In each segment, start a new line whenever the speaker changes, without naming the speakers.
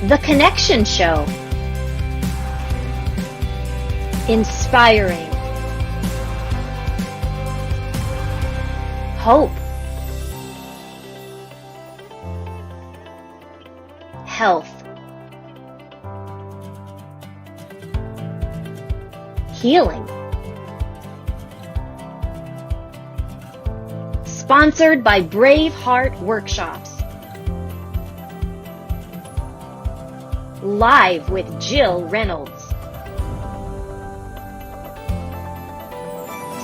The Connection Show. Inspiring. Hope. Health. Healing. Sponsored by Brave Heart Workshops. Live with Jill Reynolds.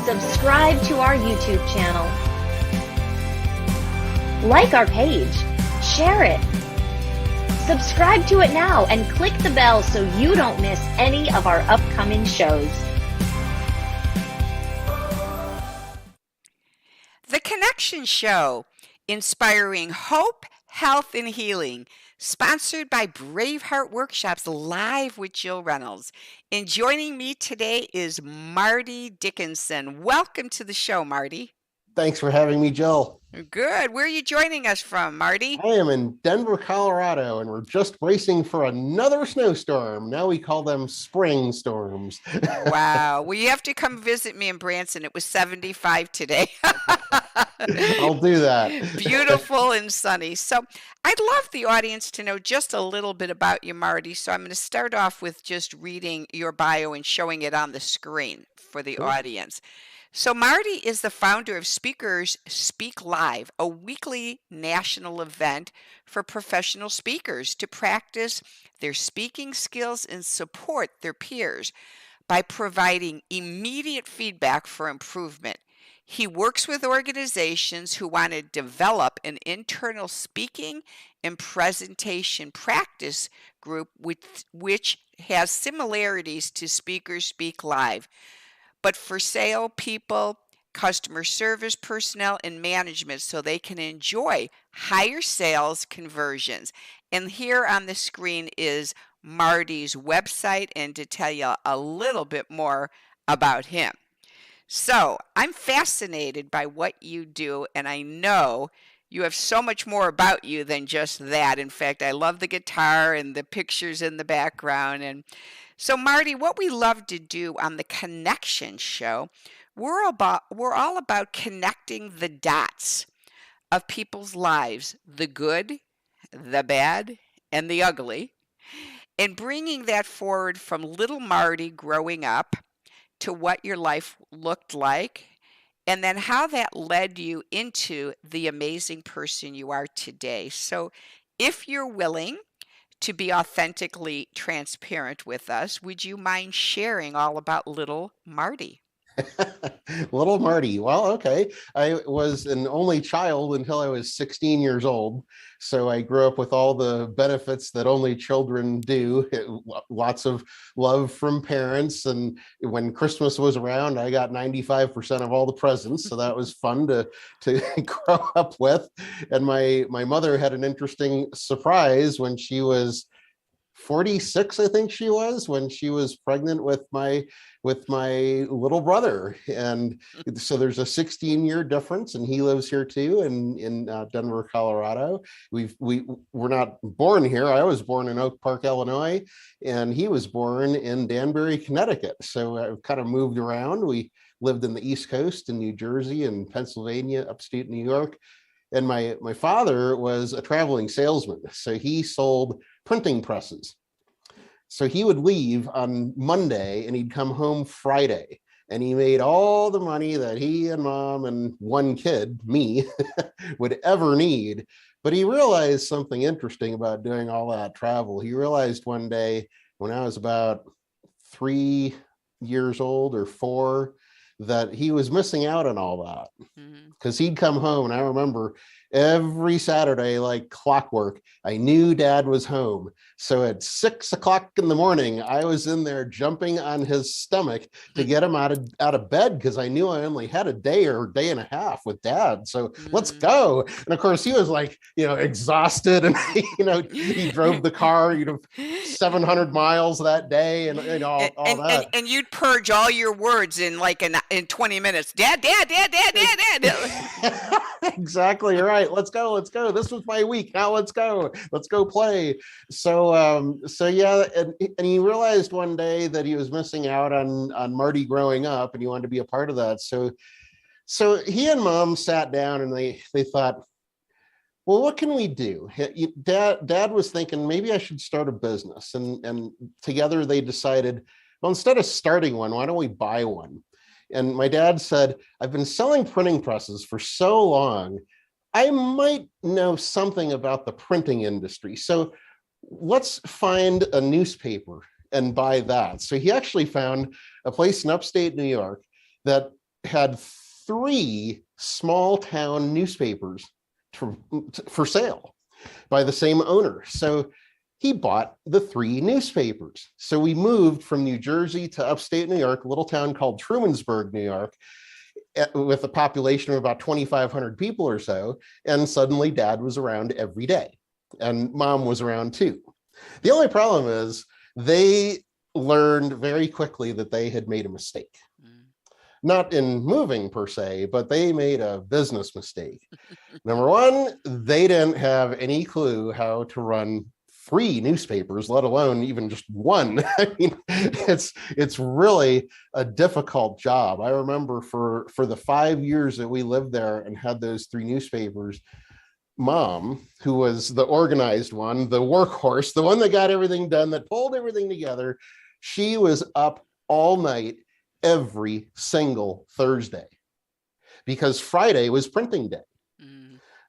Subscribe to our YouTube channel. Like our page. Share it. Subscribe to it now and click the bell so you don't miss any of our upcoming shows.
The Connection Show, inspiring hope, health, and healing. Sponsored by Braveheart Workshops, live with Jill Reynolds. And joining me today is Marty Dickinson. Welcome to the show, Marty.
Thanks for having me, Jill.
Good. Where are you joining us from, Marty?
I am in Denver, Colorado, and we're just bracing for another snowstorm. Now we call them spring storms.
Wow. Well, you have to come visit me in Branson. It was 75 today.
I'll do that.
Beautiful and sunny. So I'd love the audience to know just a little bit about you, Marty. So I'm going to start off with just reading your bio and showing it on the screen for the audience. So Marty is the founder of Speakers Speak Live, a weekly national event for professional speakers to practice their speaking skills and support their peers by providing immediate feedback for improvement. He works with organizations who want to develop an internal speaking and presentation practice group which has similarities to Speakers Speak Live, but for salespeople, customer service personnel, and management so they can enjoy higher sales conversions. And here on the screen is Marty's website, and to tell you a little bit more about him. So I'm fascinated by what you do, and I know you have so much more about you than just that. In fact, I love the guitar and the pictures in the background. And so, Marty, what we love to do on the Connection Show, we're all about connecting the dots of people's lives, the good, the bad, and the ugly, and bringing that forward from little Marty growing up to what your life looked like, and then how that led you into the amazing person you are today. So if you're willing to be authentically transparent with us, would you mind sharing all about little Marty?
Little Marty. Well, okay. I was an only child until I was 16 years old. So I grew up with all the benefits that only children do. Lots of love from parents. And when Christmas was around, I got 95% of all the presents. So that was fun to grow up with. And my mother had an interesting surprise when she was 46, I think she was, when she was pregnant with my little brother. And so there's a 16-year difference, and he lives here too in Denver, Colorado. We're not born here. I was born in Oak Park, Illinois, and he was born in Danbury, Connecticut. So I've kind of moved around. We lived in the East Coast in New Jersey and Pennsylvania, upstate New York. And my father was a traveling salesman. So he sold printing presses. So he would leave on Monday and he'd come home Friday. And he made all the money that he and mom and one kid, me, would ever need. But he realized something interesting about doing all that travel. He realized one day when I was about 3 years old or 4, that he was missing out on all that, because he'd come home, and I remember every Saturday, like clockwork, I knew Dad was home. So at 6 o'clock in the morning, I was in there jumping on his stomach to get him out of bed, because I knew I only had a day or a day and a half with Dad. So let's go. And of course, he was like, exhausted, and he drove the car, 700 miles that day, and all that.
And you'd purge all your words in like an in 20 minutes. Dad, dad, dad, dad, dad, dad.
Exactly right. Let's go. Let's go. This was my week. Now let's go. Let's go play. So yeah, and he realized one day that he was missing out on Marty growing up, and he wanted to be a part of that. So he and Mom sat down and they thought, well, what can we do? Dad was thinking maybe I should start a business, and together they decided, well, instead of starting one, why don't we buy one? And my dad said, I've been selling printing presses for so long, I might know something about the printing industry. So let's find a newspaper and buy that. So he actually found a place in upstate New York that had 3 small town newspapers for sale by the same owner. So he bought the 3 newspapers. So we moved from New Jersey to upstate New York, a little town called Trumansburg, New York, with a population of about 2,500 people or so. And suddenly Dad was around every day, and Mom was around too. The only problem is they learned very quickly that they had made a mistake. Not in moving per se, but they made a business mistake. Number one, they didn't have any clue how to run 3 newspapers, let alone even just one. I mean, it's really a difficult job. I remember for the 5 years that we lived there and had those 3 newspapers, Mom, who was the organized one, the workhorse, the one that got everything done, that pulled everything together, she was up all night every single Thursday because Friday was printing day.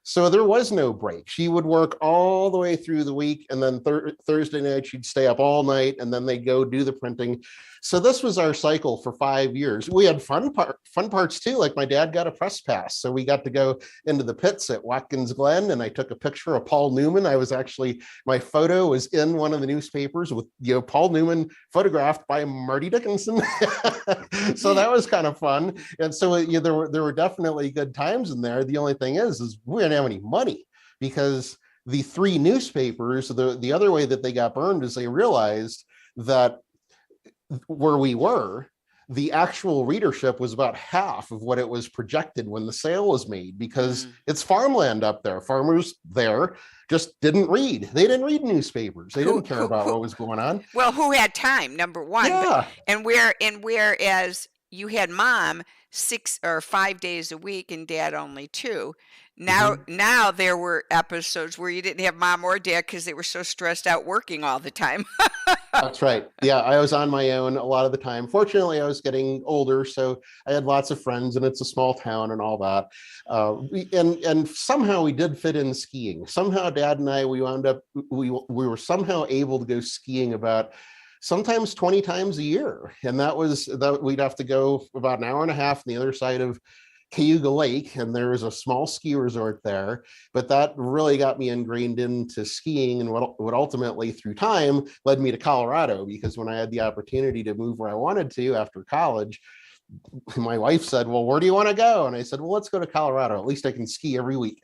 So there was no break. She would work all the way through the week, and then Thursday night she'd stay up all night, and then they'd go do the printing. So this was our cycle for 5 years. We had fun parts too. Like my dad got a press pass, so we got to go into the pits at Watkins Glen, and I took a picture of Paul Newman. My photo was in one of the newspapers with Paul Newman photographed by Marty Dickinson. So that was kind of fun. And so there were definitely good times in there. The only thing is we didn't have any money, because the 3 newspapers, the other way that they got burned is they realized that where we were, the actual readership was about half of what it was projected when the sale was made, because it's farmland up there. Farmers there just didn't read. They didn't read newspapers. They didn't care about what was going on.
Well, who had time, number one?
Yeah.
Whereas you had Mom 6 or 5 days a week and Dad only 2. Now there were episodes where you didn't have Mom or Dad because they were so stressed out working all the time.
That's right. Yeah, I was on my own a lot of the time. Fortunately, I was getting older, so I had lots of friends, and it's a small town and all that. And somehow we did fit in skiing. Somehow Dad and I, we were somehow able to go skiing about sometimes 20 times a year. And that we'd have to go about an hour and a half on the other side of Cayuga Lake, and there was a small ski resort there. But that really got me ingrained into skiing, and what ultimately through time led me to Colorado, because when I had the opportunity to move where I wanted to after college, my wife said, well, where do you want to go? And I said, well, let's go to Colorado. At least I can ski every week,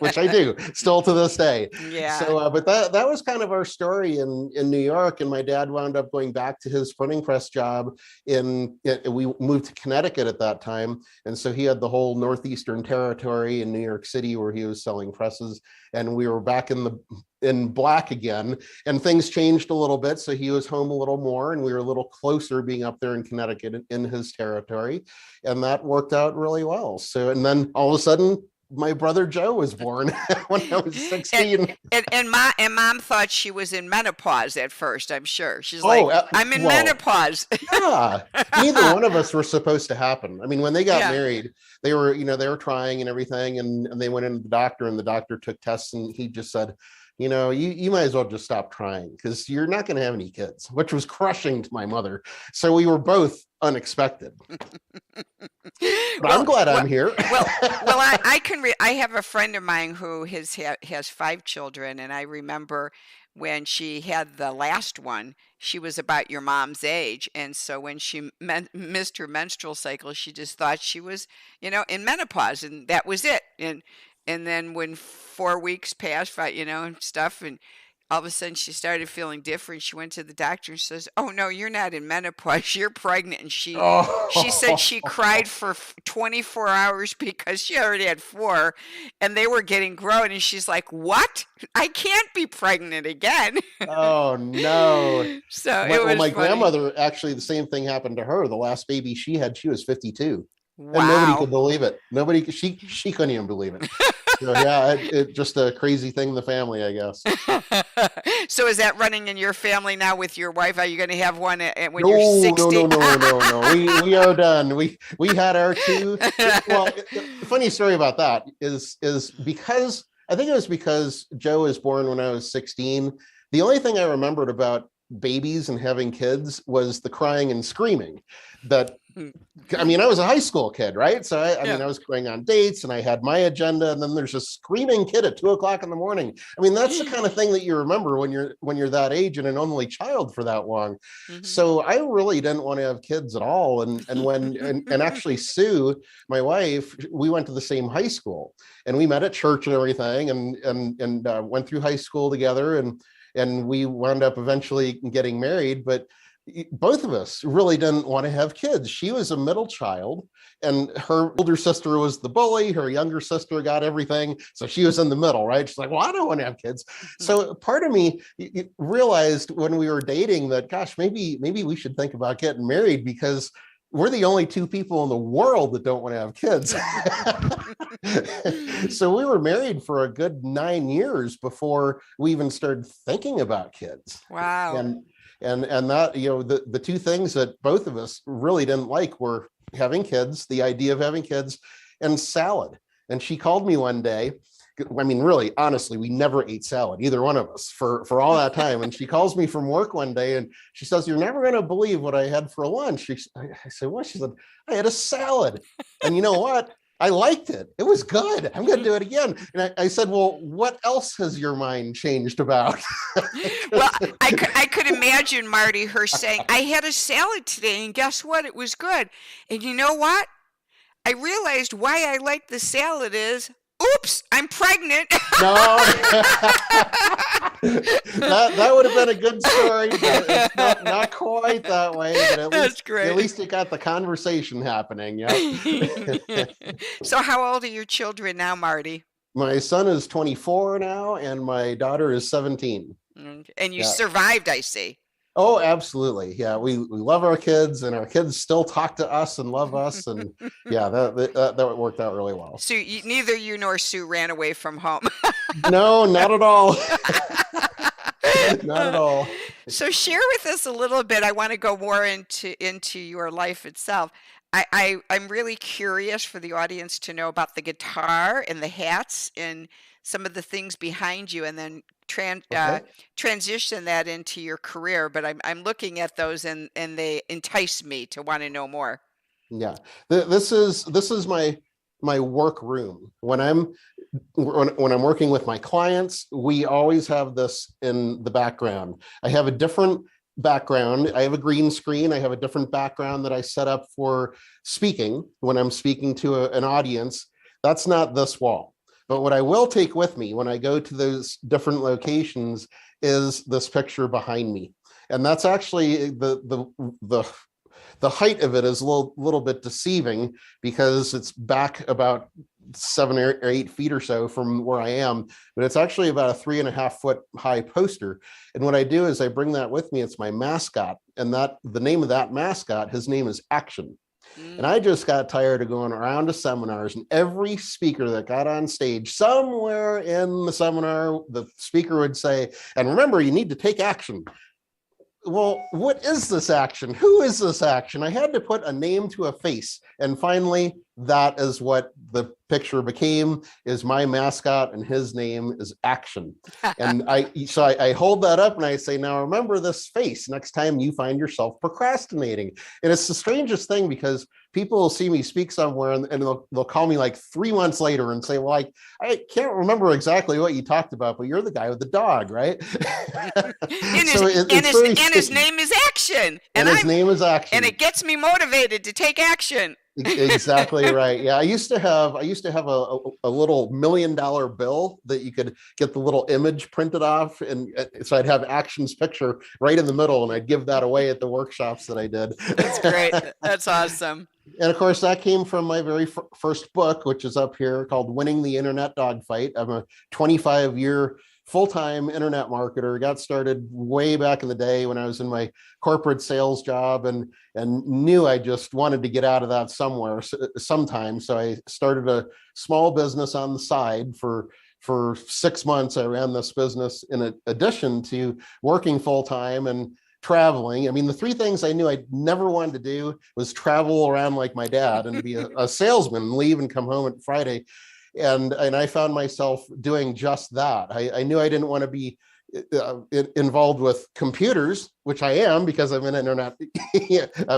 which I do still to this day.
Yeah.
So, but that was kind of our story in New York. And my dad wound up going back to his printing press job we moved to Connecticut at that time. And so he had the whole Northeastern territory in New York City where he was selling presses. And we were back in black again, and things changed a little bit. So he was home a little more, and we were a little closer being up there in Connecticut in his territory. And that worked out really well. So, and then all of a sudden, my brother Joe was born when I was 16.
And Mom thought she was in menopause at first, I'm sure. She's like, I'm in menopause.
Yeah. Neither one of us were supposed to happen. I mean, when they got married, they were trying and everything, and they went into the doctor, and the doctor took tests, and he just said, you might as well just stop trying, because you're not going to have any kids, which was crushing to my mother. So we were both unexpected. But I'm glad I'm here.
I have a friend of mine who has 5 children, and I remember when she had the last one, she was about your mom's age, and so when she missed her menstrual cycle, she just thought she was, in menopause, and that was it. And then when 4 weeks passed, and stuff, and all of a sudden she started feeling different. She went to the doctor and says, "Oh no, you're not in menopause. You're pregnant." And she said she cried for 24 hours because she already had 4 and they were getting grown. And she's like, "What? I can't be pregnant again."
Oh no.
So
My,
it was
my
funny.
grandmother, actually, the same thing happened to her. The last baby she had, she was 52. And nobody
Wow.
could believe it. She couldn't even believe it. So yeah, it just a crazy thing in the family, I guess.
So is that running in your family now with your wife? Are you going to have one when
No,
you're 60?
no. We are done. We had our 2. Well, the funny story about that is because I think it was because Joe was born when I was 16. The only thing I remembered about babies and having kids was the crying and screaming. That, I mean, I was a high school kid, right? So I mean, I was going on dates and I had my agenda, and then there's a screaming kid at 2:00 in the morning. I mean, that's the kind of thing that you remember when you're that age and an only child for that long.
Mhm.
So I really didn't want to have kids at all. And actually Sue, my wife, we went to the same high school and we met at church and everything, and went through high school together, and we wound up eventually getting married. But both of us really didn't want to have kids. She was a middle child, and her older sister was the bully. Her younger sister got everything. So she was in the middle, right? She's like, well, I don't want to have kids. So part of me realized when we were dating that, gosh, maybe we should think about getting married, because we're the only 2 people in the world that don't want to have kids. So we were married for a good 9 years before we even started thinking about kids.
Wow.
And that, the 2 things that both of us really didn't like were having kids, the idea of having kids, and salad. And she called me one day. I mean, really, honestly, we never ate salad, either one of us, for all that time. And she calls me from work one day and she says, "You're never going to believe what I had for lunch." I said, "What?" She said, "I had a salad. And you know what? I liked it. It was good. I'm going to do it again." And I said, "Well, what else has your mind changed about?"
Well, I could imagine, Marty, her saying, "I had a salad today and guess what? It was good. And you know what? I realized why I like the salad is, oops, I'm pregnant."
No, that would have been a good story, but it's not quite that way. But
That's great.
At least it got the conversation happening. Yeah.
So how old are your children now, Marty?
My son is 24 now, and my daughter is 17.
And you
Yeah.
survived, I see.
Oh, absolutely. Yeah, we love our kids, and our kids still talk to us and love us, and yeah, that worked out really well.
So neither you nor Sue ran away from home.
No, not at all. Not at all.
So share with us a little bit. I want to go more into your life itself. I'm really curious for the audience to know about the guitar and the hats and some of the things behind you, and then transition that into your career. But I'm looking at those and they entice me to want to know more.
Yeah, this is my work room. When I'm working with my clients, we always have this in the background. I have a different background. I have a green screen. I have a different background that I set up for speaking when I'm speaking to an audience. That's not this wall. But what I will take with me when I go to those different locations is this picture behind me. And that's actually the height of it is a little bit deceiving, because it's back about 7 or 8 feet or so from where I am, but it's actually about a 3.5 foot high poster. And what I do is I bring that with me. It's my mascot, and the name of that mascot, his name is Action. And I just got tired of going around to seminars, and every speaker that got on stage, somewhere in the seminar, the speaker would say, "And remember, you need to take action." Well, what is this action? Who is this action? I had to put a name to a face. And finally, that is what the picture became, is my mascot, and his name is Action. And I hold that up and I say, "Now remember this face next time you find yourself procrastinating." And it's the strangest thing, because people will see me speak somewhere and they'll call me like 3 months later and say, "Well, I can't remember exactly what you talked about, but you're the guy with the dog, right?"
And his name is Action.
And his name is Action.
And it gets me motivated to take action.
Exactly right. Yeah, I used to have a little $1 million bill that you could get the little image printed off, and so I'd have Action's picture right in the middle, and I'd give that away at the workshops that I did.
That's great. That's awesome.
And of course, that came from my very first book, which is up here, called Winning the Internet Dogfight. I'm a 25-year full-time internet marketer. Got started way back in the day when I was in my corporate sales job, and knew I just wanted to get out of that sometime. So I started a small business on the side. For 6 months, I ran this business in addition to working full-time and traveling. I mean, the three things I knew I never wanted to do was travel around like my dad and be a salesman and leave and come home at Friday. And I found myself doing just that. I knew I didn't want to be involved with computers, which I am because I'm an internet,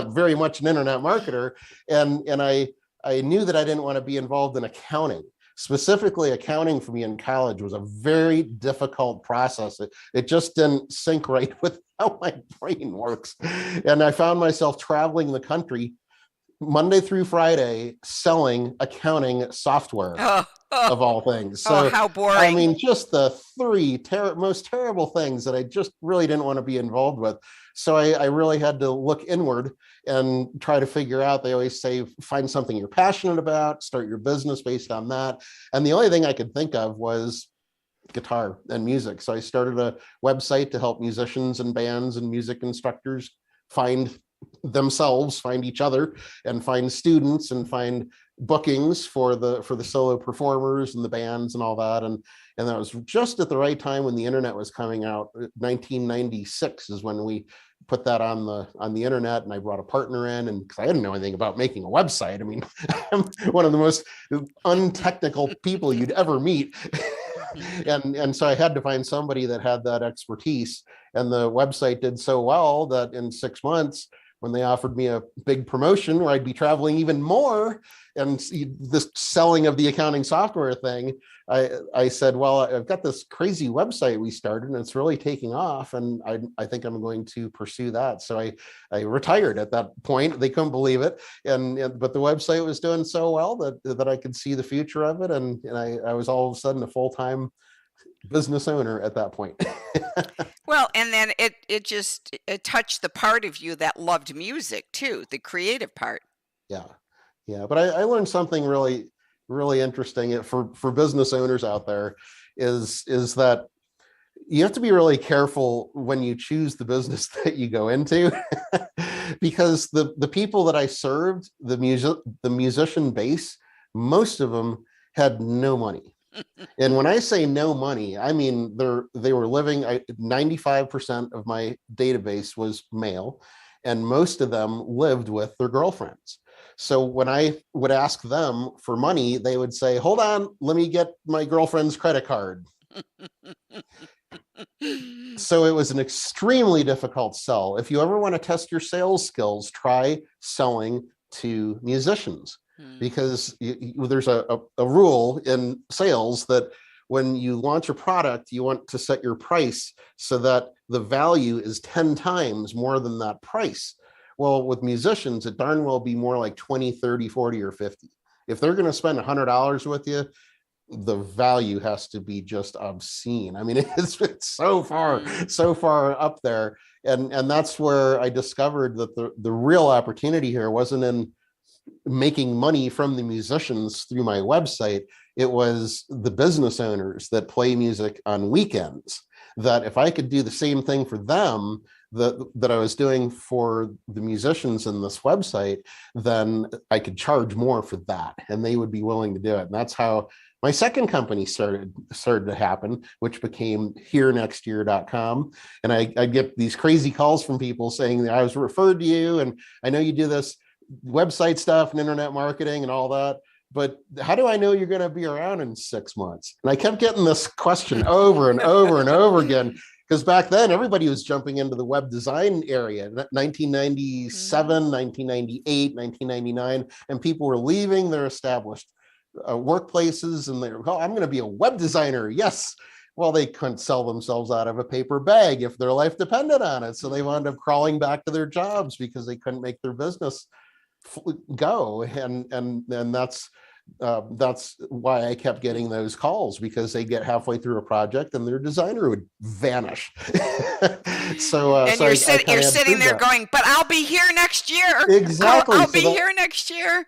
very much an internet marketer. And I knew that I didn't want to be involved in accounting. Specifically, accounting for me in college was a very difficult process. It just didn't sync right with how my brain works. And I found myself traveling the country Monday through Friday selling accounting software, of all things. So,
how boring.
I mean, just the three most terrible things that I just really didn't want to be involved with. So I really had to look inward and try to figure out. They always say, find something you're passionate about, start your business based on that. And the only thing I could think of was guitar and music. So I started a website to help musicians and bands and music instructors find themselves, find each other, and find students, and find bookings for the solo performers and the bands and all that. And that was just at the right time when the internet was coming out. 1996 is when we put that on the internet, and I brought a partner in, and because I didn't know anything about making a website. I mean, I'm one of the most untechnical people you'd ever meet. And so I had to find somebody that had that expertise. And the website did so well that in 6 months, when they offered me a big promotion where I'd be traveling even more, and this selling of the accounting software thing, I said, well, I've got this crazy website we started and it's really taking off, and I think I'm going to pursue that. So I retired at that point. They couldn't believe it, but the website was doing so well that I could see the future of it, and I was all of a sudden a full-time business owner at that point.
Well, and then it touched the part of you that loved music too, the creative part.
Yeah. But I learned something really, really interesting for business owners out there is that you have to be really careful when you choose the business that you go into, because the people that I served, the musician base, most of them had no money. And when I say no money, I mean they were living. 95% of my database was male, and most of them lived with their girlfriends. So when I would ask them for money, they would say, "Hold on, let me get my girlfriend's credit card." So it was an extremely difficult sell. If you ever want to test your sales skills, try selling to musicians. Because there's a rule in sales that when you launch a product, you want to set your price so that the value is 10 times more than that price. Well, with musicians, it darn well be more like 20, 30, 40, or 50. If they're going to spend $100 with you, the value has to be just obscene. I mean, it's so far up there. And that's where I discovered that the real opportunity here wasn't in making money from the musicians through my website. It was the business owners that play music on weekends, that if I could do the same thing for them that I was doing for the musicians in this website, then I could charge more for that, and they would be willing to do it. And that's how my second company started to happen, which became HereNextYear.com. And I'd get these crazy calls from people saying that I was referred to you, and I know you do this website stuff and internet marketing and all that, but how do I know you're going to be around in 6 months? And I kept getting this question over and over and over again, because back then everybody was jumping into the web design area, 1997, 1998, 1999, and people were leaving their established workplaces, and they were, oh, I'm going to be a web designer. Yes. Well, they couldn't sell themselves out of a paper bag if their life depended on it. So they wound up crawling back to their jobs because they couldn't make their business go. And that's why I kept getting those calls, because they get halfway through a project and their designer would vanish.
And you're sitting there going, but I'll be here next year.
Exactly.
I'll be here next year.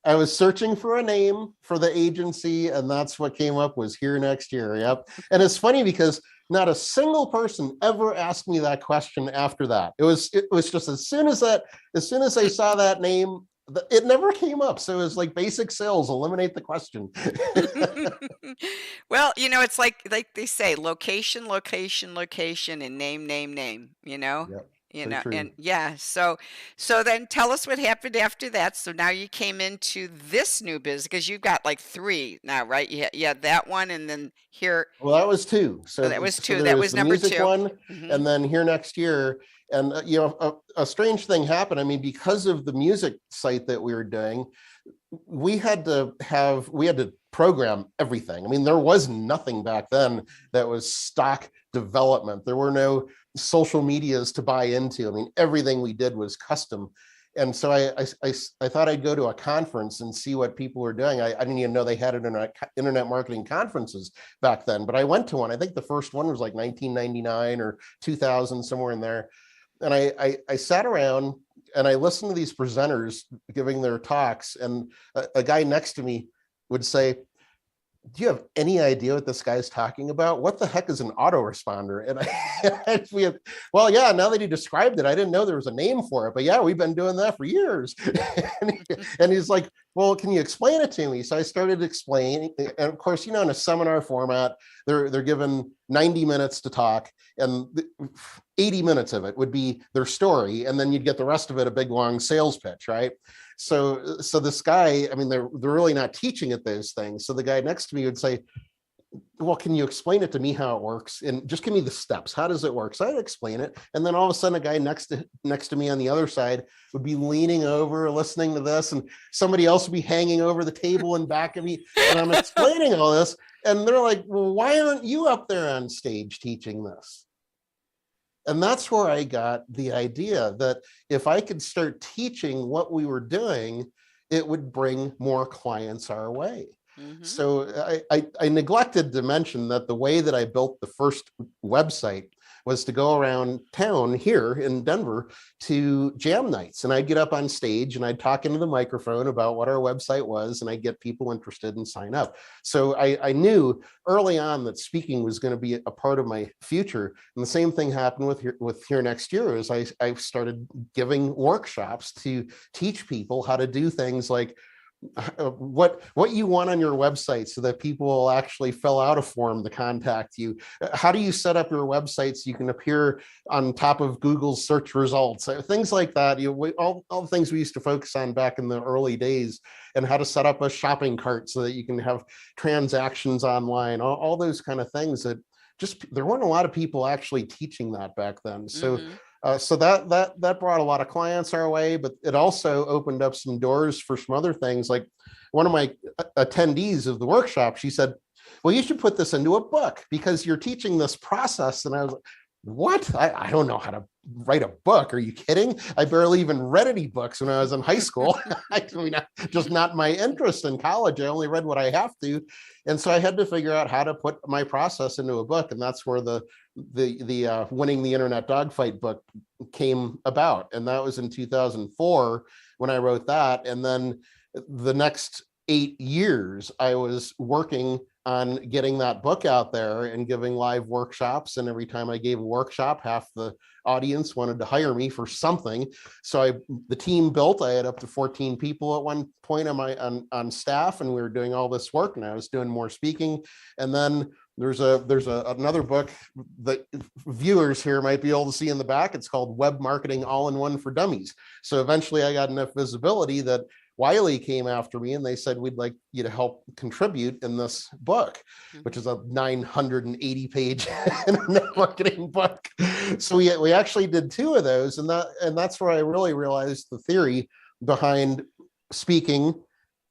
I was searching for a name for the agency, and that's what came up, was Here Next Year. Yep. And it's funny because not a single person ever asked me that question after that. It was just as soon as I saw that name, it never came up. So it was like basic sales, eliminate the question.
Well, it's like they say, location, location, location, and name,
Yep.
And yeah. So then tell us what happened after that. So now you came into this new business, because you've got like 3 now, right? Yeah, that one, and then here.
Well, that was 2. So
that was 2.
So
that was number 2.
One,
mm-hmm.
And then Here Next Year. And a strange thing happened. I mean, because of the music site that we were doing, we had to program everything. I mean, there was nothing back then that was stock development. There were no social medias to buy into. I mean, everything we did was custom. And so I thought I'd go to a conference and see what people were doing. I didn't even know they had internet marketing conferences back then, but I went to one. I think the first one was like 1999 or 2000, somewhere in there. And I sat around and I listened to these presenters giving their talks, and a guy next to me would say, do you have any idea what this guy's talking about? What the heck is an autoresponder? And well, yeah, now that he described it, I didn't know there was a name for it, but yeah, we've been doing that for years. And he's like, well, can you explain it to me? So I started explaining, and of course, in a seminar format, they're given 90 minutes to talk, and 80 minutes of it would be their story, and then you'd get the rest of it a big long sales pitch, right? So this guy, I mean, they're really not teaching at those things. So the guy next to me would say, well, can you explain it to me how it works? And just give me the steps. How does it work? So I'd explain it. And then all of a sudden, a guy next to me on the other side would be leaning over, listening to this, and somebody else would be hanging over the table in back of me. And I'm explaining all this. And they're like, well, why aren't you up there on stage teaching this? And that's where I got the idea that if I could start teaching what we were doing, it would bring more clients our way. Mm-hmm. So I neglected to mention that the way that I built the first website was to go around town here in Denver to jam nights. And I'd get up on stage and I'd talk into the microphone about what our website was, and I'd get people interested and sign up. So I knew early on that speaking was going to be a part of my future. And the same thing happened with Here Next Year, is I started giving workshops to teach people how to do things like what you want on your website, so that people will actually fill out a form to contact you. How do you set up your website so you can appear on top of Google's search results? Things like that. All the things we used to focus on back in the early days, and how to set up a shopping cart so that you can have transactions online. All those kind of things that there weren't a lot of people actually teaching that back then. So. Mm-hmm. So that brought a lot of clients our way, but it also opened up some doors for some other things. Like one of my attendees of the workshop, she said, well, you should put this into a book because you're teaching this process. And I was like, what? I don't know how to write a book. Are you kidding? I barely even read any books when I was in high school. I mean, just not my interest in college. I only read what I have to. And so I had to figure out how to put my process into a book. And that's where the Winning the Internet Dogfight book came about. And that was in 2004 when I wrote that. And then the next 8 years, I was working on getting that book out there and giving live workshops. And every time I gave a workshop, half the audience wanted to hire me for something. So the team built. I had up to 14 people at one point on staff, and we were doing all this work, and I was doing more speaking. And then there's another book that viewers here might be able to see in the back. It's called Web Marketing All-in-One for Dummies. So eventually I got enough visibility that Wiley came after me, and they said, we'd like you to help contribute in this book, which is a 980-page internet marketing book. So we actually did 2 of those, and that's where I really realized the theory behind speaking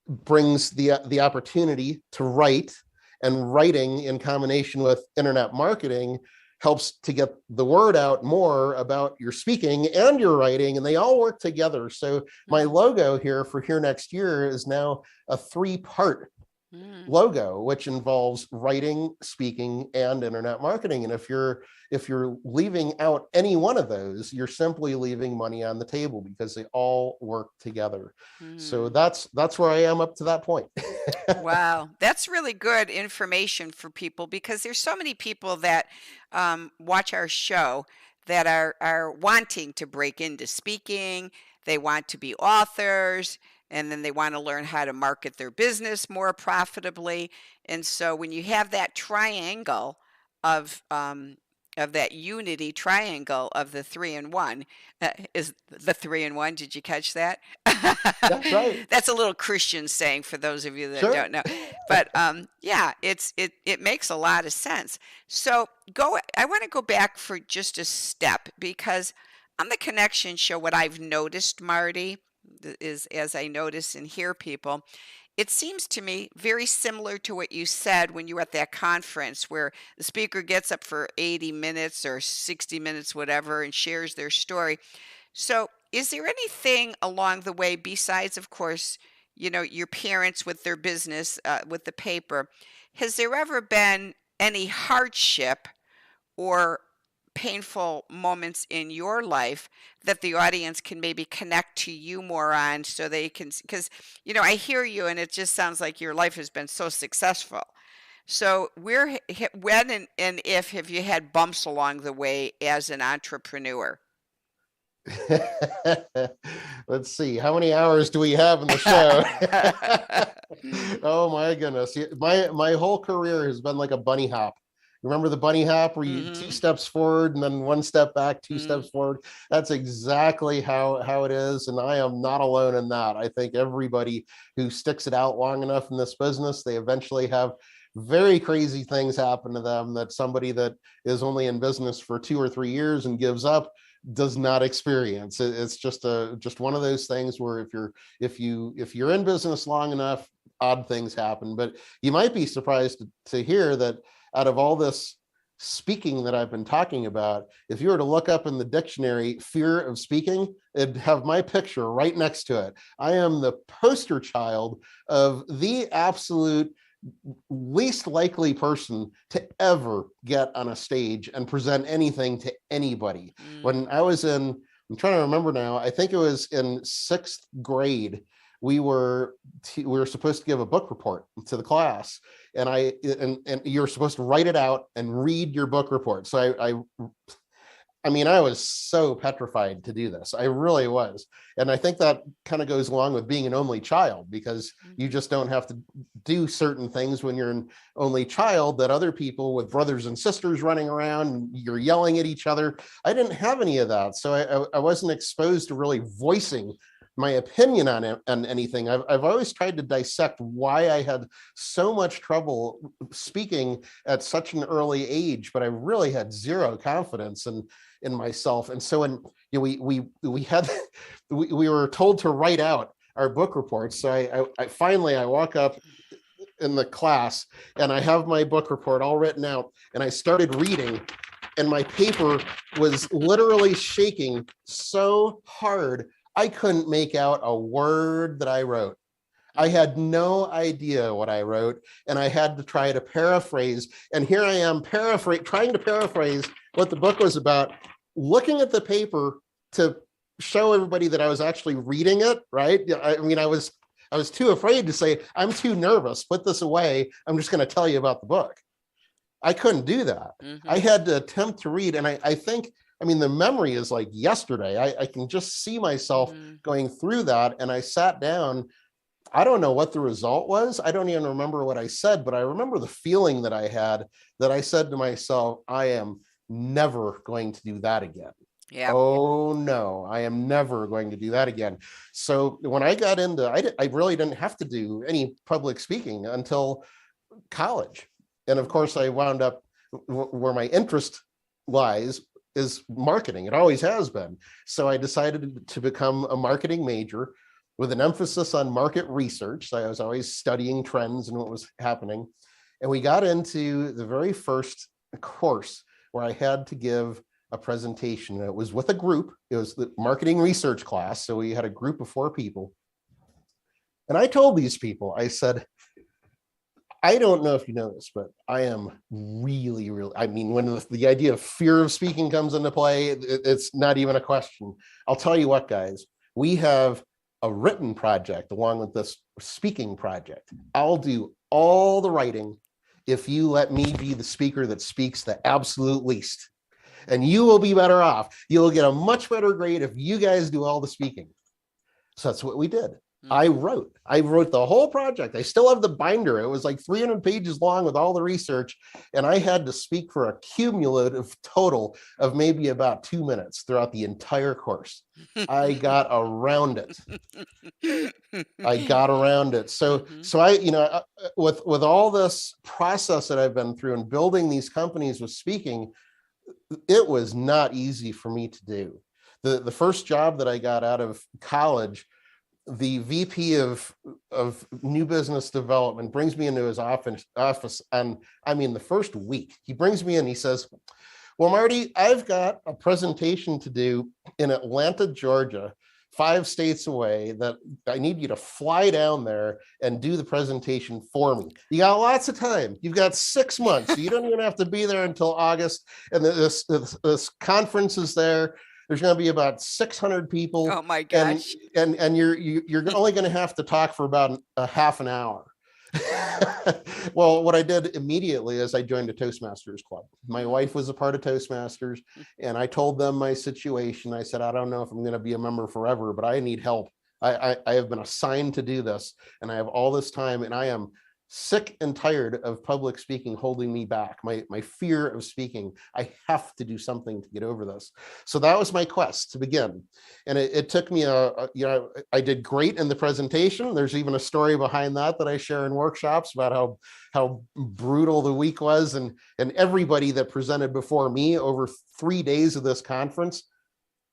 brings the opportunity to write, and writing in combination with internet marketing helps to get the word out more about your speaking and your writing, and they all work together. So my logo here for Here Next Year is now a 3-part logo, which involves writing, speaking, and internet marketing. And if you're leaving out any one of those, you're simply leaving money on the table, because they all work together. So that's where I am up to that point.
Wow, that's really good information for people, because there's so many people that watch our show that are wanting to break into speaking. They want to be authors, and then they want to learn how to market their business more profitably. And so when you have that triangle of that unity triangle of the 3-in-1, is the 3-in-1. Did you catch that?
That's right.
That's a little Christian saying for those of you that
Sure.
don't know. But yeah, it makes a lot of sense. So I want to go back for just a step, because on the Connection Show, what I've noticed, Marty, is, as I notice and hear people, it seems to me very similar to what you said when you were at that conference, where the speaker gets up for 80 minutes or 60 minutes, whatever, and shares their story. So is there anything along the way, besides, of course, your parents with their business, with the paper, has there ever been any hardship or painful moments in your life that the audience can maybe connect to you more on, so they can, because I hear you and it just sounds like your life has been so successful. So when and if have you had bumps along the way as an entrepreneur?
Let's see, how many hours do we have in the show? Oh my goodness. My whole career has been like a bunny hop. Remember the bunny hop, where you 2 steps forward and then 1 step back, 2 steps forward? That's exactly how it is. And I am not alone in that. I think everybody who sticks it out long enough in this business, they eventually have very crazy things happen to them that somebody that is only in business for 2 or 3 years and gives up does not experience. It's just one of those things where if you're in business long enough, odd things happen. But you might be surprised to hear that out of all this speaking that I've been talking about, if you were to look up in the dictionary fear of speaking, it'd have my picture right next to it. I am the poster child of the absolute least likely person to ever get on a stage and present anything to anybody. When I was I'm trying to remember now, I think it was in 6th grade, we were supposed to give a book report to the class, and you're supposed to write it out and read your book report. So I mean, I was so petrified to do this. I really was. And I think that kind of goes along with being an only child, because you just don't have to do certain things when you're an only child that other people with brothers and sisters running around, you're yelling at each other. I didn't have any of that. So I wasn't exposed to really voicing my opinion on anything. I've always tried to dissect why I had so much trouble speaking at such an early age, but I really had zero confidence in myself. And so when we were told to write out our book reports, so I finally walk up in the class and I have my book report all written out, and I started reading, and my paper was literally shaking so hard I couldn't make out a word that I wrote. I had no idea what I wrote, and I had to try to paraphrase. And here I am trying to paraphrase what the book was about, looking at the paper to show everybody that I was actually reading it, right? I mean, I was too afraid to say, I'm too nervous, put this away, I'm just going to tell you about the book. I couldn't do that. I had to attempt to read, and I think, I mean, the memory is like yesterday. I can just see myself going through that. And I sat down. I don't know what the result was. I don't even remember what I said, but I remember the feeling that I had, that I said to myself, I am never going to do that again. Yeah. Oh no, I am never going to do that again. So when I got into, I really didn't have to do any public speaking until college. And of course I wound up where my interest lies is marketing. It always has been. So I decided to become a marketing major with an emphasis on market research. So I was always studying trends and what was happening. And we got into the very first course where I had to give a presentation. It was with a group. It was the marketing research class. So we had a group of 4 people. And I told these people, I said, I don't know if you know this, but I am really, I mean, when the idea of fear of speaking comes into play, it's not even a question. I'll tell you what, guys, we have a written project along with this speaking project. I'll do all the writing if you let me be the speaker that speaks the absolute least. And you will be better off. You'll get a much better grade if you guys do all the speaking. So that's what we did. I wrote the whole project. I still have the binder. It was like 300 pages long with all the research. And I had to speak for a cumulative total of maybe about 2 minutes throughout the entire course. I got around it. So I, with all this process that I've been through and building these companies with speaking, it was not easy for me to do. The first job that I got out of college, the VP of new business development brings me into his office. And I mean, the first week he brings me in, he says, well, Marty, I've got a presentation to do in Atlanta, Georgia, 5 states away, that I need you to fly down there and do the presentation for me. You got lots of time. You've got 6 months. So you don't even have to be there until August. And this conference is there. There's going to be about 600 people.
Oh my gosh.
And you're only going to have to talk for about a half an hour. Well, what I did immediately is I joined a Toastmasters club. My wife was a part of Toastmasters, and I told them my situation. I said, I don't know if I'm going to be a member forever, but I need help. I have been assigned to do this, and I have all this time, and I am sick and tired of public speaking holding me back. My fear of speaking. I have to do something to get over this. So that was my quest to begin. And it took me I did great in the presentation. There's even a story behind that I share in workshops about how brutal the week was. And everybody that presented before me over 3 days of this conference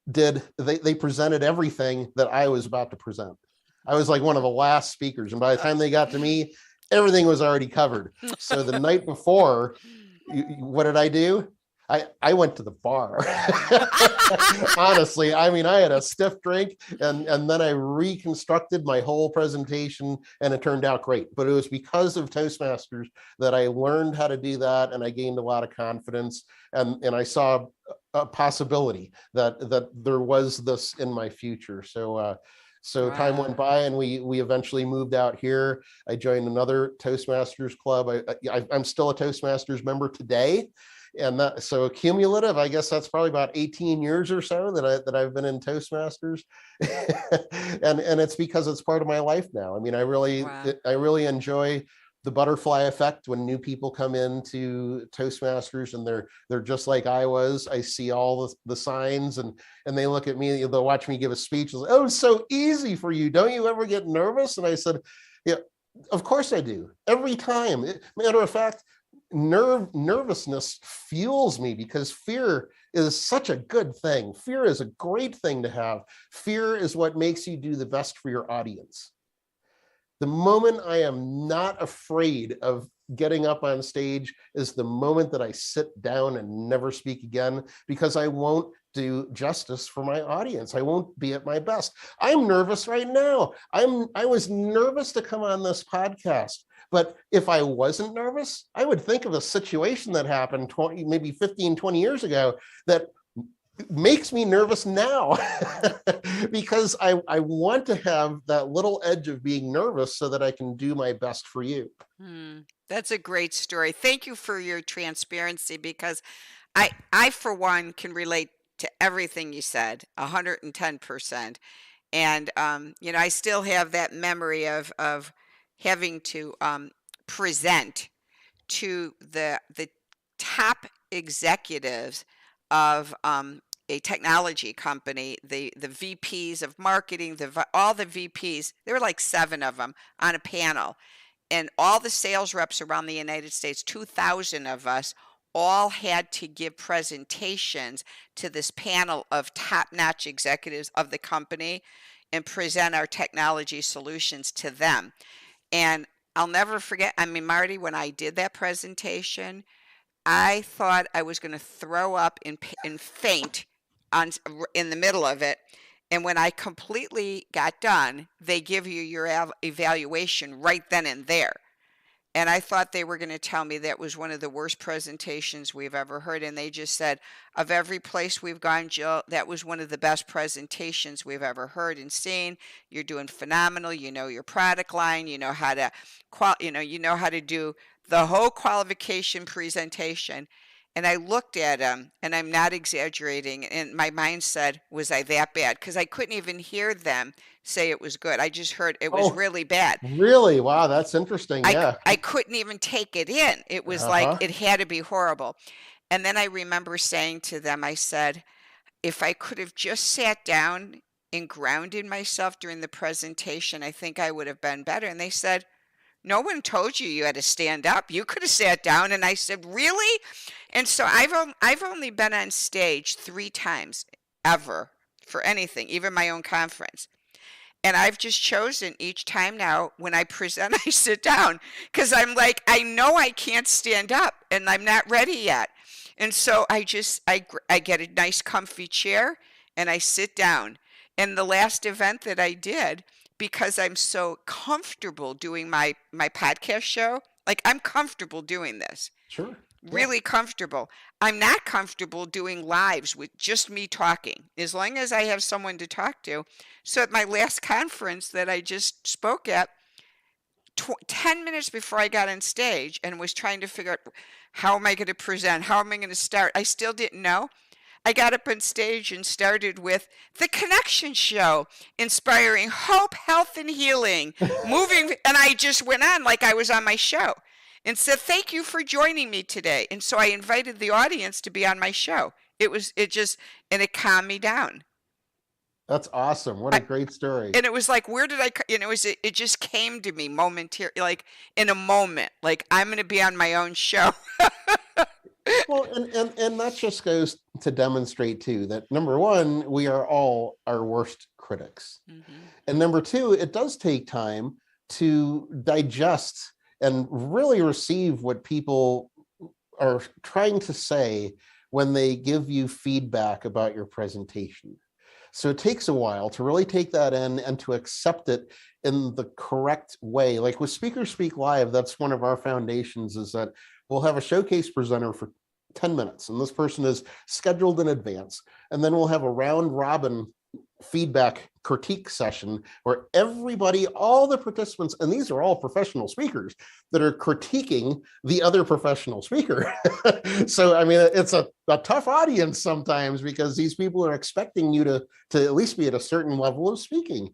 they presented everything that I was about to present. I was like one of the last speakers. And by the time they got to me, everything was already covered. So the night before, what did I do? I went to the bar. Honestly, I mean, I had a stiff drink and then I reconstructed my whole presentation and it turned out great. But it was because of Toastmasters that I learned how to do that, and I gained a lot of confidence, and I saw a possibility that there was this in my future. So time went by, and we eventually moved out here. I joined another Toastmasters club. I'm still a Toastmasters member today, and so cumulative, I guess that's probably about 18 years or so that I've been in Toastmasters, and it's because it's part of my life now. I mean, I really enjoy the butterfly effect when new people come into Toastmasters and they're just like I was. I see all the signs and they look at me, they'll watch me give a speech. Like, oh, it's so easy for you. Don't you ever get nervous? And I said, yeah, of course I do. Every time. Matter of fact, nervousness fuels me, because fear is such a good thing. Fear is a great thing to have. Fear is what makes you do the best for your audience. The moment I am not afraid of getting up on stage is the moment that I sit down and never speak again, because I won't do justice for my audience. I won't be at my best. I'm nervous right now. I was nervous to come on this podcast, but if I wasn't nervous, I would think of a situation that happened 20, 20 years ago that makes me nervous now. Because I want to have that little edge of being nervous so that I can do my best for you.
That's a great story. Thank you for your transparency, because I for one can relate to everything you said 110%. And I still have that memory of having to present to the top executives of a technology company, the VPs of marketing, all the VPs. There were like 7 of them on a panel, and all the sales reps around the United States, 2,000 of us, all had to give presentations to this panel of top-notch executives of the company and present our technology solutions to them. And I'll never forget, I mean, Marty, when I did that presentation, I thought I was going to throw up and faint in the middle of it. And when I completely got done, they give you your evaluation right then and there. And I thought they were going to tell me that was one of the worst presentations we've ever heard. And they just said, of every place we've gone, Jill, that was one of the best presentations we've ever heard and seen. You're doing phenomenal. You know your product line. You know how to you know how to do the whole qualification presentation. And I looked at them, and I'm not exaggerating, and my mind said, was I that bad? Because I couldn't even hear them say it was good. I just heard it was really bad.
Really? Wow, that's interesting. Yeah.
I couldn't even take it in. It was like it had to be horrible. And then I remember saying to them, I said, if I could have just sat down and grounded myself during the presentation, I think I would have been better. And they said, no one told you had to stand up. You could have sat down. And I said, really? And so I've only been on stage 3 times ever for anything, even my own conference. And I've just chosen each time now when I present, I sit down because I'm like, I know I can't stand up and I'm not ready yet. And so I get a nice comfy chair and I sit down. And the last event that I did, because I'm so comfortable doing my podcast show, like I'm comfortable doing this.
Sure.
Really comfortable. I'm not comfortable doing lives with just me talking, as long as I have someone to talk to. So at my last conference that I just spoke at, 10 minutes before I got on stage and was trying to figure out how am I going to present, how am I going to start, I still didn't know. I got up on stage and started with the Connection Show, inspiring hope, health, and healing, moving, and I just went on like I was on my show. And said, thank you for joining me today. And so I invited the audience to be on my show. It calmed me down.
That's awesome. What a great story.
And it was like, where did it just came to me momentarily, like in a moment, like I'm going to be on my own show.
Well, and that just goes to demonstrate too, that number one, we are all our worst critics. Mm-hmm. And number two, it does take time to digest and really receive what people are trying to say when they give you feedback about your presentation. So it takes a while to really take that in and to accept it in the correct way. Like with Speakers Speak Live, that's one of our foundations, is that we'll have a showcase presenter for 10 minutes, and this person is scheduled in advance. And then we'll have a round robin feedback critique session where everybody, all the participants, and these are all professional speakers that are critiquing the other professional speaker. So, I mean, it's a tough audience sometimes because these people are expecting you to at least be at a certain level of speaking.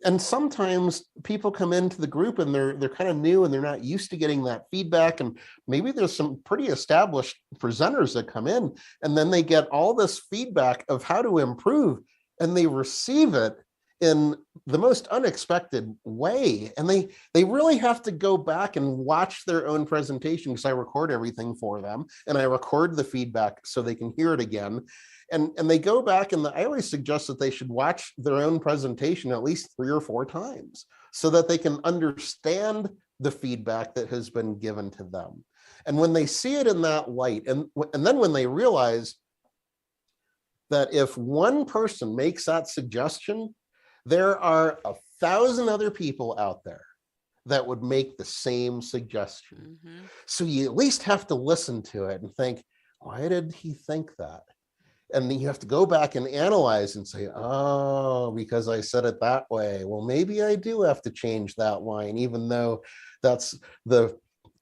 And sometimes people come into the group and they're kind of new and they're not used to getting that feedback. And maybe there's some pretty established presenters that come in and then they get all this feedback of how to improve, and they receive it in the most unexpected way. And they really have to go back and watch their own presentation, because I record everything for them and I record the feedback so they can hear it again. And they go back, and I always suggest that they should watch their own presentation at least 3 or 4 times so that they can understand the feedback that has been given to them. And when they see it in that light, and then when they realize that if one person makes that suggestion, there are 1,000 other people out there that would make the same suggestion. Mm-hmm. So you at least have to listen to it and think, why did he think that? And then you have to go back and analyze and say, oh, because I said it that way. Well, maybe I do have to change that line, even though that's the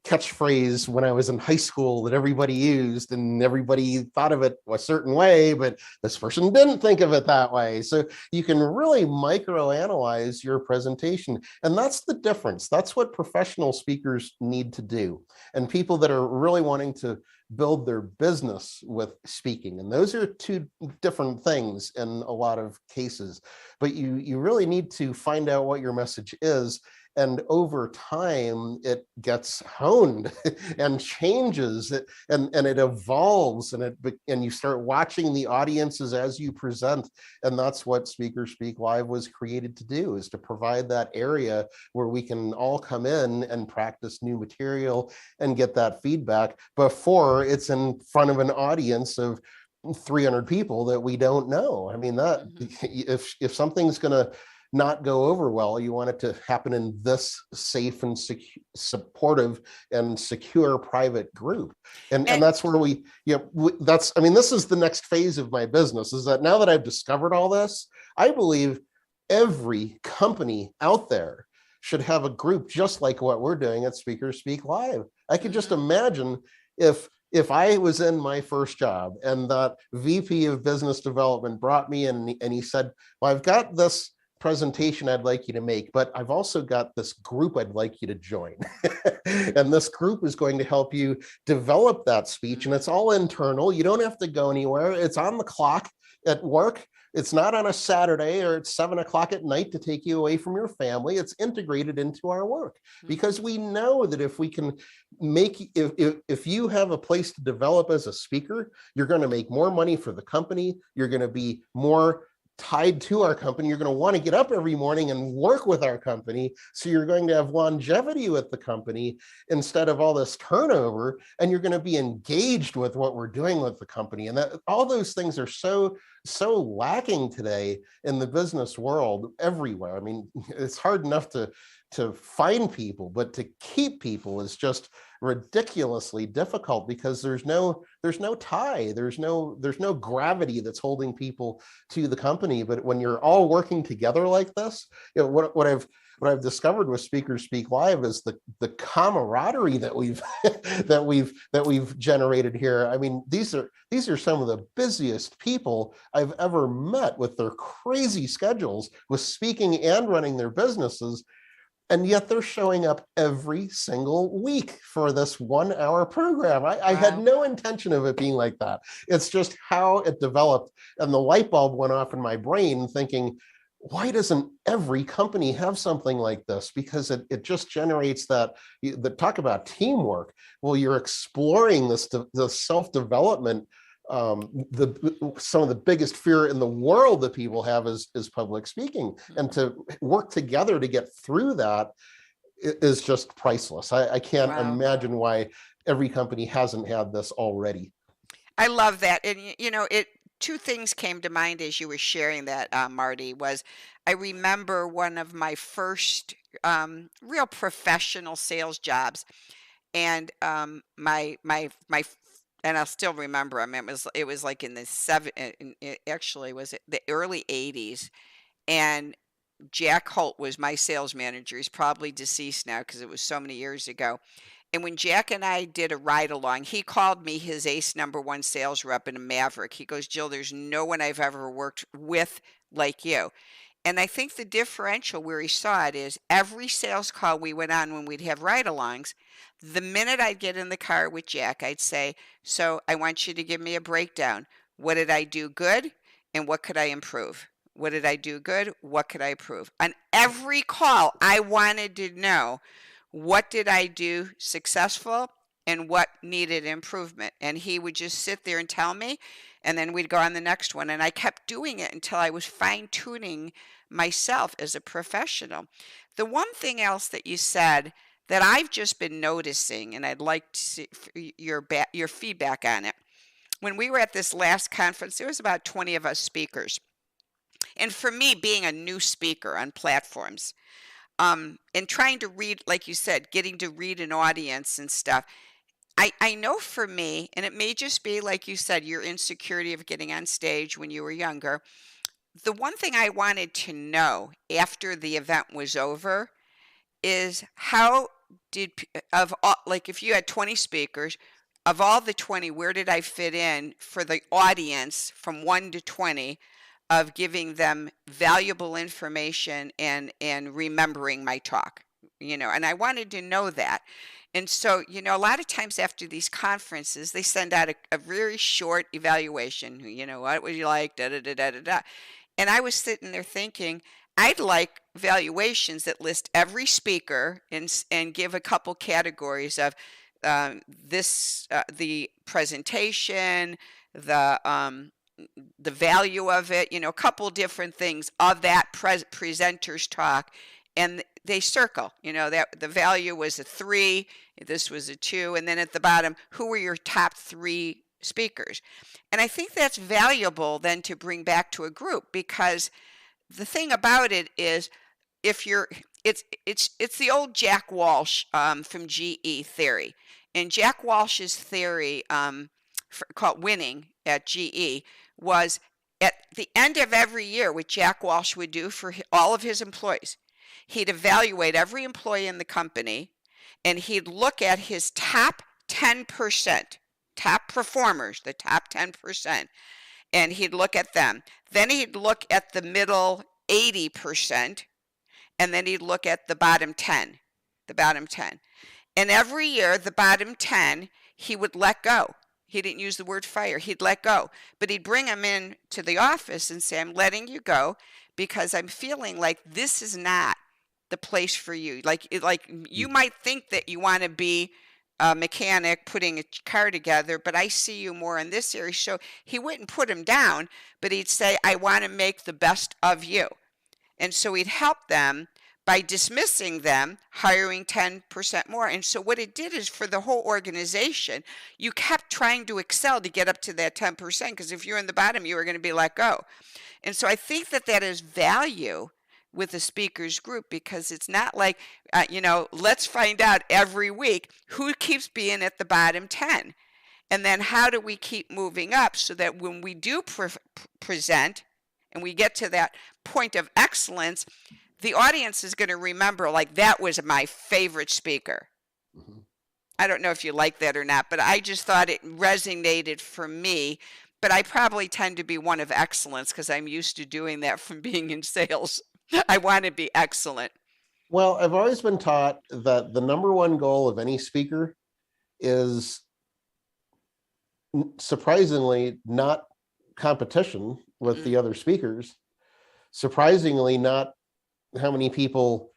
catchphrase when I was in high school that everybody used and everybody thought of it a certain way, but this person didn't think of it that way. So you can really microanalyze your presentation. And that's the difference. That's what professional speakers need to do. And people that are really wanting to build their business with speaking. And those are 2 different things in a lot of cases. But you really need to find out what your message is And over time, it gets honed and changes, and it evolves, and you start watching the audiences as you present. And that's what Speakers Speak Live was created to do, is to provide that area where we can all come in and practice new material and get that feedback before it's in front of an audience of 300 people that we don't know. I mean, that if something's going to not go over well, you want it to happen in this safe and supportive and secure private group. And that's where this is the next phase of my business, is that now that I've discovered all this, I believe every company out there should have a group just like what we're doing at Speakers Speak Live. I could just imagine if I was in my first job and that VP of business development brought me in and he said, well, I've got this presentation I'd like you to make, but I've also got this group I'd like you to join. And this group is going to help you develop that speech. And it's all internal. You don't have to go anywhere. It's on the clock at work. It's not on a Saturday or it's 7 o'clock at night to take you away from your family. It's integrated into our work, because we know that if we can if you have a place to develop as a speaker, you're going to make more money for the company. You're going to be more tied to our company. You're going to want to get up every morning and work with our company. So you're going to have longevity with the company instead of all this turnover. And you're going to be engaged with what we're doing with the company. And that all those things are so lacking today in the business world everywhere. I mean, it's hard enough to find people, but to keep people is just ridiculously difficult, because there's no tie, there's no gravity that's holding people to the company. But when you're all working together like this, what I've discovered with Speakers Speak Live is the camaraderie that we've generated here. I mean, these are some of the busiest people I've ever met, with their crazy schedules with speaking and running their businesses. And yet they're showing up every single week for this 1 hour program. I had no intention of it being like that. It's just how it developed. And the light bulb went off in my brain thinking, why doesn't every company have something like this? Because it just generates that talk about teamwork. Well, you're exploring the self-development. Some of the biggest fear in the world that people have is public speaking, and to work together to get through that is just priceless. I can't imagine why every company hasn't had this already.
I love that. And two things came to mind as you were sharing that, Marty. Was I remember one of my first real professional sales jobs, and my and I'll still remember him. It was like in the actually was it the early 80s, and Jack Holt was my sales manager. He's probably deceased now because it was so many years ago. And when Jack and I did a ride along, he called me his ace #1 sales rep and a maverick. He goes, Jill, there's no one I've ever worked with like you. And I think the differential where he saw it is every sales call we went on when we'd have ride-alongs, the minute I'd get in the car with Jack, I'd say, so I want you to give me a breakdown. What did I do good? And what could I improve? What did I do good? What could I improve? On every call, I wanted to know, what did I do successful and what needed improvement? And he would just sit there and tell me, and then we'd go on the next one. And I kept doing it until I was fine-tuning myself as a professional. The one thing else that you said that I've just been noticing, and I'd like to see your feedback on it. When we were at this last conference, there was about 20 of us speakers. And for me, being a new speaker on platforms, and trying to read, like you said, getting to read an audience and stuff, I know for me, and it may just be, like you said, your insecurity of getting on stage when you were younger. The one thing I wanted to know after the event was over is how like if you had 20 speakers, of all the 20, where did I fit in for the audience from 1 to 20 of giving them valuable information and remembering my talk, and I wanted to know that. And so, a lot of times after these conferences, they send out a very short evaluation. What would you like? Da, da, da, da, da, da. And I was sitting there thinking, I'd like valuations that list every speaker and give a couple categories of the presentation, the value of it, a couple different things of that presenter's talk, and they circle, that the value was a 3, this was a 2, and then at the bottom, who were your top 3 speakers? And I think that's valuable then to bring back to a group, because the thing about it is, it's the old Jack Walsh from GE theory, and Jack Walsh's theory called winning at GE was at the end of every year, what Jack Walsh would do for all of his employees, he'd evaluate every employee in the company, and he'd look at his top 10%, top performers, the top 10%, and he'd look at them. Then he'd look at the middle 80%, and then he'd look at the bottom 10, And every year, the bottom 10, he would let go. He didn't use the word fire. He'd let go. But he'd bring them in to the office and say, I'm letting you go because I'm feeling like this is not the place for you. Like you might think that you want to be a mechanic putting a car together, but I see you more in this area. So he wouldn't put him down, but he'd say, I want to make the best of you. And so he'd help them by dismissing them, hiring 10% more. And so what it did is, for the whole organization, you kept trying to excel to get up to that 10%, because if you're in the bottom, you were going to be let go. And so I think that is value with the speakers group, because it's not like, let's find out every week who keeps being at the bottom 10. And then how do we keep moving up so that when we do present and we get to that point of excellence, the audience is going to remember, like, that was my favorite speaker. Mm-hmm. I don't know if you like that or not, but I just thought it resonated for me. But I probably tend to be one of excellence because I'm used to doing that from being in sales. I want to be excellent.
Well, I've always been taught that the number one goal of any speaker is, surprisingly, not competition with the other speakers. Surprisingly, not how many people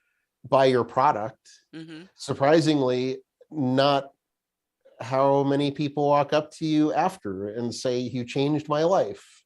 buy your product. Mm-hmm. Surprisingly, not how many people walk up to you after and say, you changed my life.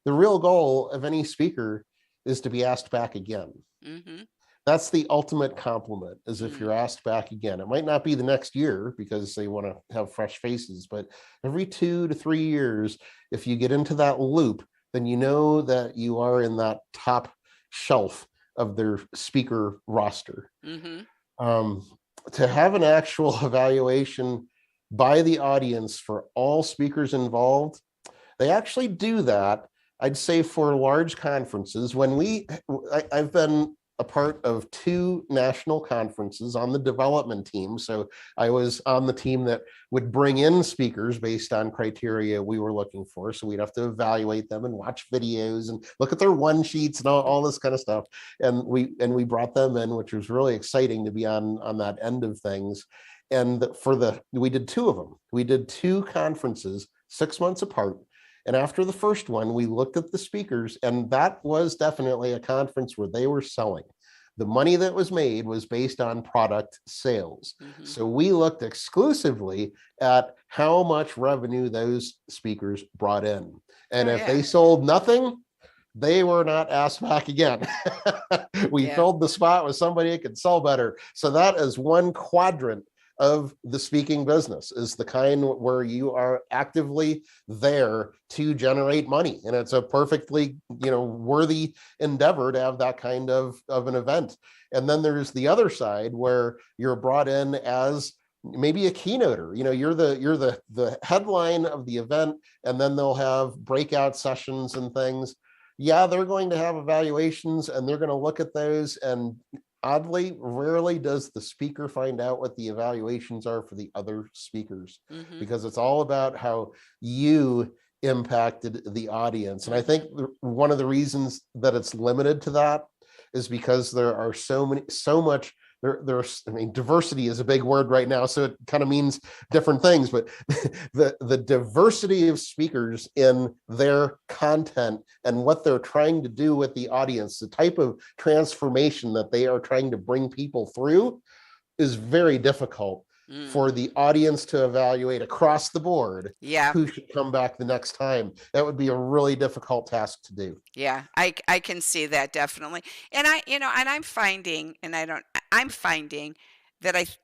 The real goal of any speaker is to be asked back again. Mm-hmm. That's the ultimate compliment, is if you're asked back again. It might not be the next year because they want to have fresh faces, but every 2 to 3 years, if you get into that loop, then you know that you are in that top shelf of their speaker roster. Mm-hmm. To have an actual evaluation by the audience for all speakers involved, they actually do that, I'd say, for large conferences. I've been a part of 2 national conferences on the development team. So I was on the team that would bring in speakers based on criteria we were looking for. So we'd have to evaluate them and watch videos and look at their one sheets and all this kind of stuff. And we brought them in, which was really exciting to be on that end of things. And we did 2 of them. We did 2 conferences 6 months apart. And after the first one, we looked at the speakers, and that was definitely a conference where they were selling. The money that was made was based on product sales. Mm-hmm. So we looked exclusively at how much revenue those speakers brought in. And if they sold nothing, they were not asked back again. We filled the spot with somebody who could sell better. So that is one quadrant of the speaking business, is the kind where you are actively there to generate money. And it's a perfectly, worthy endeavor to have that kind of an event. And then there's the other side where you're brought in as maybe a keynoter. You're the headline of the event, and then they'll have breakout sessions and things. Yeah, they're going to have evaluations, and they're going to look at those, and oddly, rarely does the speaker find out what the evaluations are for the other speakers, because it's all about how you impacted the audience. And I think one of the reasons that it's limited to that is because there are so much there's, I mean, diversity is a big word right now, so it kind of means different things, but the diversity of speakers in their content and what they're trying to do with the audience, the type of transformation that they are trying to bring people through is very difficult for the audience to evaluate across the board.
Yeah.
Who should come back the next time. That would be a really difficult task to do.
Yeah, I can see that definitely. And I'm finding, I'm finding that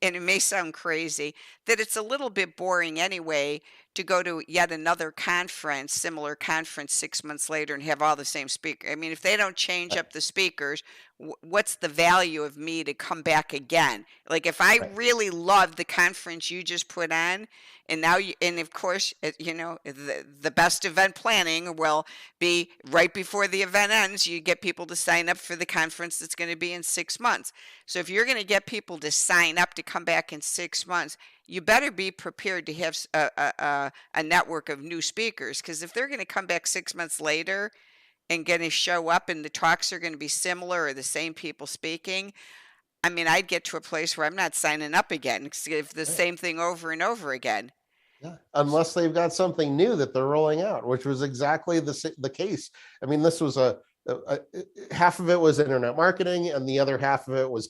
and it may sound crazy, that it's a little bit boring anyway to go to yet another conference, similar conference 6 months later and have all the same speaker. I mean, if they don't change up the speakers, what's the value of me to come back again? Like if I really love the conference you just put on, and now and of course, the best event planning will be right before the event ends, you get people to sign up for the conference that's going to be in 6 months. So if you're going to get people to sign up to come back in 6 months, you better be prepared to have a network of new speakers, because if they're going to come back 6 months later and going to show up and the talks are going to be similar or the same people speaking, I mean, I'd get to a place where I'm not signing up again if the same thing over and over again.
Yeah, unless they've got something new that they're rolling out, which was exactly the case. I mean, this was a half of it was internet marketing, and the other half of it was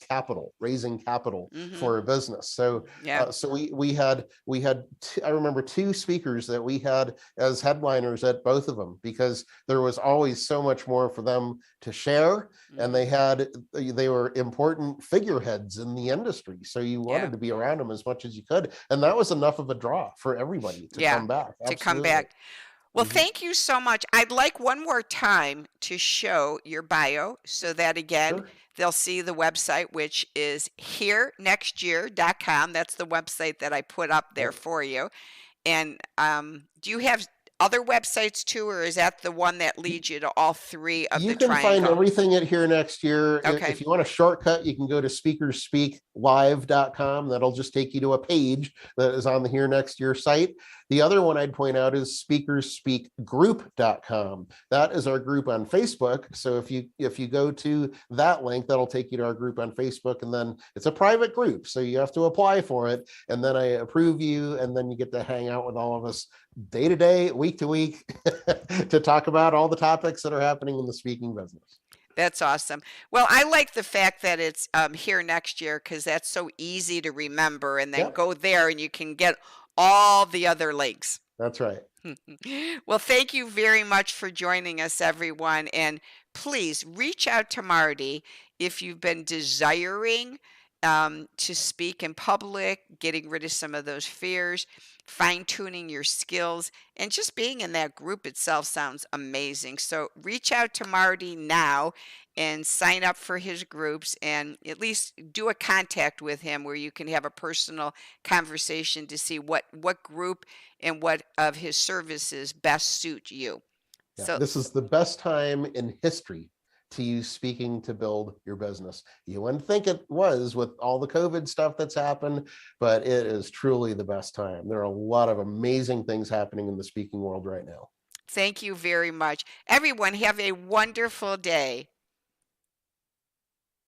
raising capital for a business. So, so we had I remember 2 speakers that we had as headliners at both of them, because there was always so much more for them to share, and they were important figureheads in the industry. So you wanted to be around them as much as you could, and that was enough of a draw for everybody to come back.
To come back. Well, thank you so much. I'd like one more time to show your bio so that, again, they'll see the website, which is herenextyear.com. That's the website that I put up there for you. And do you have other websites too, or is that the one that leads you to all 3 of the triangle?
You can find everything at Here Next Year.
Okay.
If you want a shortcut, you can go to speakerspeaklive.com. That'll just take you to a page that is on the Here Next Year site. The other one I'd point out is speakersspeakgroup.com. That is our group on Facebook. So if you go to that link, that'll take you to our group on Facebook, and then it's a private group, so you have to apply for it, and then I approve you, and then you get to hang out with all of us day to day, week to week, to talk about all the topics that are happening in the speaking business.
That's awesome. Well, I like the fact that it's Here Next Year, because that's so easy to remember, and then go there and you can get all the other links.
That's right.
Well, thank you very much for joining us, everyone. And please reach out to Marty if you've been desiring to speak in public, getting rid of some of those fears, fine-tuning your skills, and just being in that group itself sounds amazing. So reach out to Marty now and sign up for his groups, and at least do a contact with him where you can have a personal conversation to see what group and what of his services best suit you.
Yeah,
so
this is the best time in history to use speaking to build your business. You wouldn't think it was with all the COVID stuff that's happened, but it is truly the best time. There are a lot of amazing things happening in the speaking world right now.
Thank you very much. Everyone, have a wonderful day.